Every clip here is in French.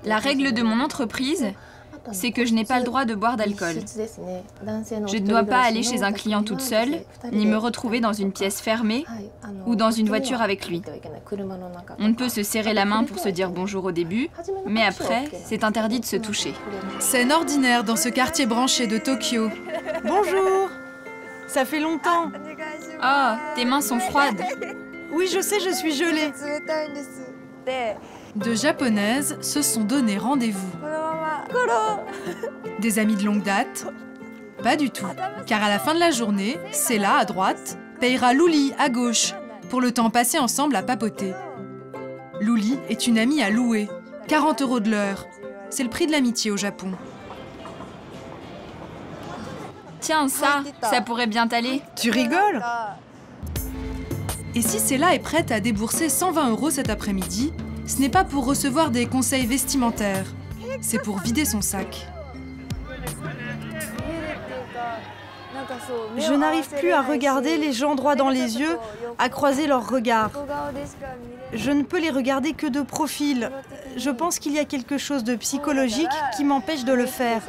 La règle de mon entreprise, c'est que je n'ai pas le droit de boire d'alcool. Je ne dois pas aller chez un client toute seule, ni me retrouver dans une pièce fermée ou dans une voiture avec lui. On ne peut se serrer la main pour se dire bonjour au début, mais après, c'est interdit de se toucher. Scène ordinaire dans ce quartier branché de Tokyo. Bonjour! Ça fait longtemps. Oh, tes mains sont froides. Oui, je sais, je suis gelée. Deux japonaises se sont donné rendez-vous. Des amis de longue date? Pas du tout, car à la fin de la journée, Sela, à droite, payera Luli, à gauche, pour le temps passé ensemble à papoter. Luli est une amie à louer, 40 € de l'heure. C'est le prix de l'amitié au Japon. Tiens, ça pourrait bien t'aller. Tu rigoles? Et si Sela est prête à débourser 120 € cet après-midi, ce n'est pas pour recevoir des conseils vestimentaires, c'est pour vider son sac. Je n'arrive plus à regarder les gens droit dans les yeux, à croiser leurs regards. Je ne peux les regarder que de profil. Je pense qu'il y a quelque chose de psychologique qui m'empêche de le faire.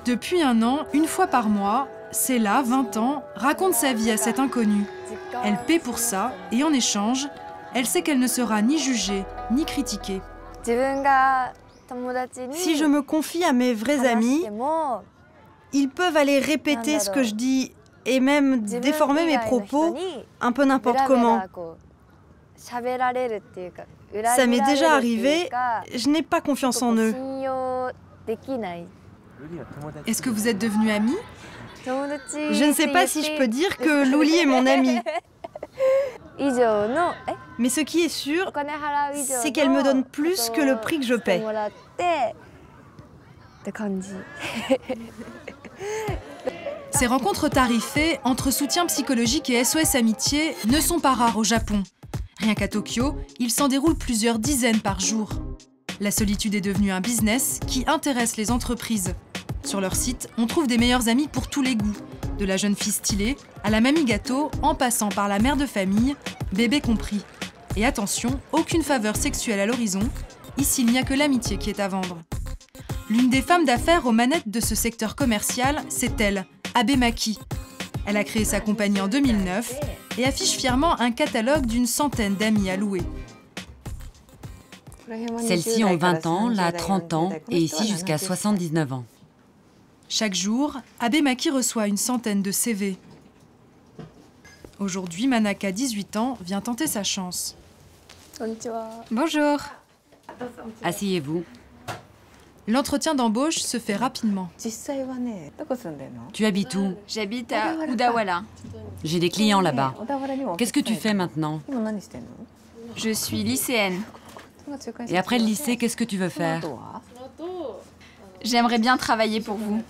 Depuis un an, une fois par mois, Sela, 20 ans, raconte sa vie à cet inconnu. Elle paie pour ça et en échange, elle sait qu'elle ne sera ni jugée, ni critiquée. Si je me confie à mes vrais amis, ils peuvent aller répéter ce que je dis et même déformer mes propos un peu n'importe comment. Ça m'est déjà arrivé, je n'ai pas confiance en eux. Est-ce que vous êtes devenus amis? Je ne sais pas si je peux dire que Luli est mon amie. Mais ce qui est sûr, c'est qu'elle me donne plus que le prix que je paie. Ces rencontres tarifées entre soutien psychologique et SOS Amitié ne sont pas rares au Japon. Rien qu'à Tokyo, il s'en déroule plusieurs dizaines par jour. La solitude est devenue un business qui intéresse les entreprises. Sur leur site, on trouve des meilleurs amis pour tous les goûts, de la jeune fille stylée à la mamie gâteau, en passant par la mère de famille, bébé compris. Et attention, aucune faveur sexuelle à l'horizon, ici il n'y a que l'amitié qui est à vendre. L'une des femmes d'affaires aux manettes de ce secteur commercial, c'est elle, Abe Maki. Elle a créé sa compagnie en 2009 et affiche fièrement un catalogue d'une centaine d'amis à louer. Celle-ci ont 20 ans, là 30 ans et ici jusqu'à 79 ans. Chaque jour, Abe Maki reçoit une centaine de CV. Aujourd'hui, Manaka, 18 ans, vient tenter sa chance. Bonjour. Asseyez-vous. L'entretien d'embauche se fait rapidement. Tu habites où? J'habite à Udawara. J'ai des clients là-bas. Qu'est-ce que tu fais maintenant? Je suis lycéenne. Et après le lycée, qu'est-ce que tu veux faire? J'aimerais bien travailler pour vous.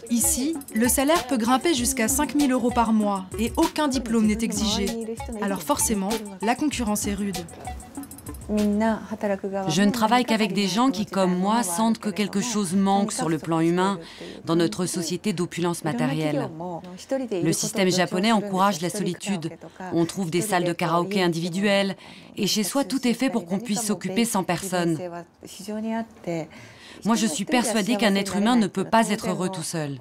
Ici, le salaire peut grimper jusqu'à 5 000 € par mois et aucun diplôme n'est exigé. Alors forcément, la concurrence est rude. Je ne travaille qu'avec des gens qui, comme moi, sentent que quelque chose manque sur le plan humain dans notre société d'opulence matérielle. Le système japonais encourage la solitude. On trouve des salles de karaoké individuelles et chez soi, tout est fait pour qu'on puisse s'occuper sans personne. Moi, je suis persuadée qu'un être humain ne peut pas être heureux tout seul.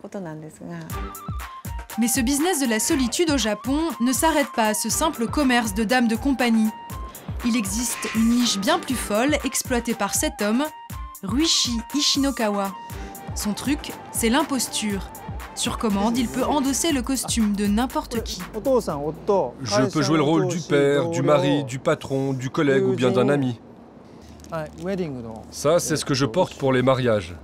Mais ce business de la solitude au Japon ne s'arrête pas à ce simple commerce de dames de compagnie. Il existe une niche bien plus folle exploitée par cet homme, Ruichi Ishinokawa. Son truc, c'est l'imposture. Sur commande, il peut endosser le costume de n'importe qui. Je peux jouer le rôle du père, du mari, du patron, du collègue ou bien d'un ami. Ça, c'est ce que je porte pour les mariages.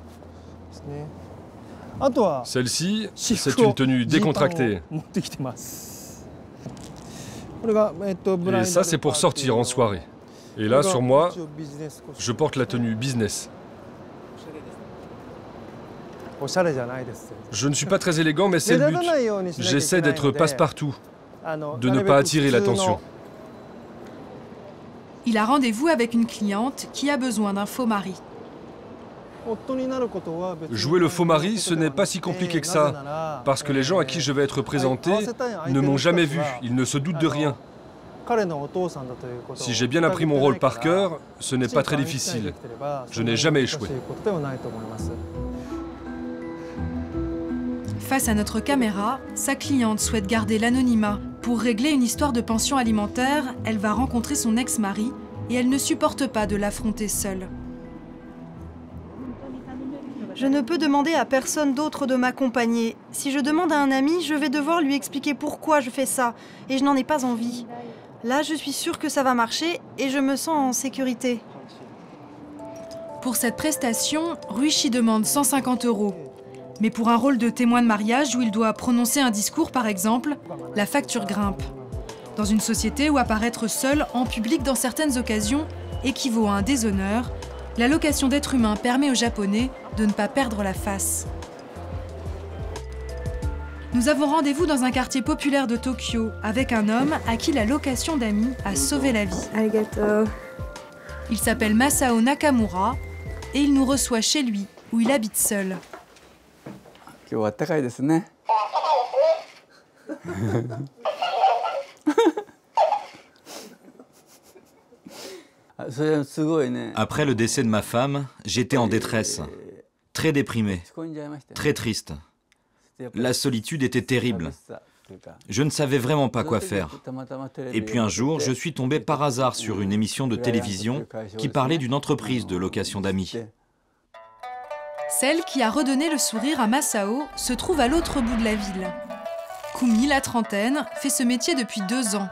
Celle-ci, c'est une tenue décontractée. Et ça, c'est pour sortir en soirée. Et là, sur moi, je porte la tenue business. Je ne suis pas très élégant, mais c'est le but. J'essaie d'être passe-partout, de ne pas attirer l'attention. Il a rendez-vous avec une cliente qui a besoin d'un faux mari. Jouer le faux mari, ce n'est pas si compliqué que ça, parce que les gens à qui je vais être présenté ne m'ont jamais vu, ils ne se doutent de rien. Si j'ai bien appris mon rôle par cœur, ce n'est pas très difficile. Je n'ai jamais échoué. Face à notre caméra, sa cliente souhaite garder l'anonymat. Pour régler une histoire de pension alimentaire, elle va rencontrer son ex-mari et elle ne supporte pas de l'affronter seule. Je ne peux demander à personne d'autre de m'accompagner. Si je demande à un ami, je vais devoir lui expliquer pourquoi je fais ça, et je n'en ai pas envie. Là, je suis sûre que ça va marcher et je me sens en sécurité. Pour cette prestation, Ruichi demande 150 €. Mais pour un rôle de témoin de mariage où il doit prononcer un discours, par exemple, la facture grimpe. Dans une société où apparaître seul en public dans certaines occasions équivaut à un déshonneur, la location d'êtres humains permet aux Japonais de ne pas perdre la face. Nous avons rendez-vous dans un quartier populaire de Tokyo avec un homme à qui la location d'amis a sauvé la vie. Il s'appelle Masao Nakamura et il nous reçoit chez lui où il habite seul. Après le décès de ma femme, j'étais en détresse, très déprimé, très triste. La solitude était terrible. Je ne savais vraiment pas quoi faire. Et puis un jour, je suis tombé par hasard sur une émission de télévision qui parlait d'une entreprise de location d'amis. Celle qui a redonné le sourire à Masao se trouve à l'autre bout de la ville. Kumi, la trentaine, fait ce métier depuis 2 ans.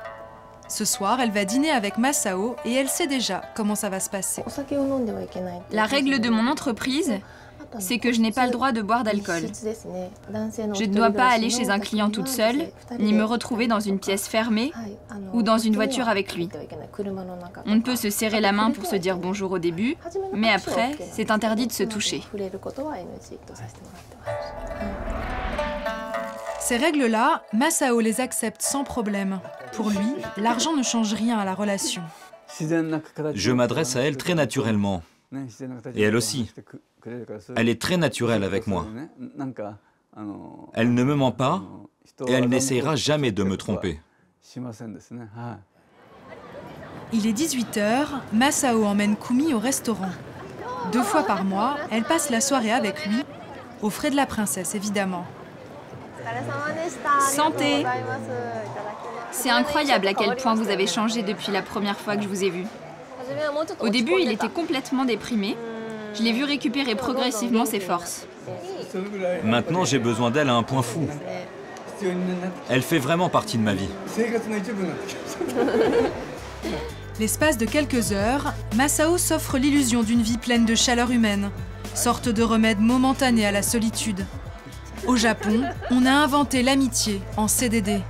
Ce soir, elle va dîner avec Masao et elle sait déjà comment ça va se passer. La règle de mon entreprise, c'est que je n'ai pas le droit de boire d'alcool. Je ne dois pas aller chez un client toute seule, ni me retrouver dans une pièce fermée ou dans une voiture avec lui. On ne peut se serrer la main pour se dire bonjour au début, mais après, c'est interdit de se toucher. Ces règles-là, Masao les accepte sans problème. Pour lui, l'argent ne change rien à la relation. Je m'adresse à elle très naturellement. Et elle aussi. Elle est très naturelle avec moi. Elle ne me ment pas et elle n'essayera jamais de me tromper. Il est 18 h, Masao emmène Kumi au restaurant. 2 fois par mois, elle passe la soirée avec lui, aux frais de la princesse évidemment. Santé! C'est incroyable à quel point vous avez changé depuis la première fois que je vous ai vu. Au début, il était complètement déprimé. Je l'ai vu récupérer progressivement ses forces. Maintenant, j'ai besoin d'elle à un point fou. Elle fait vraiment partie de ma vie. L'espace de quelques heures, Masao s'offre l'illusion d'une vie pleine de chaleur humaine, sorte de remède momentané à la solitude. Au Japon, on a inventé l'amitié en CDD.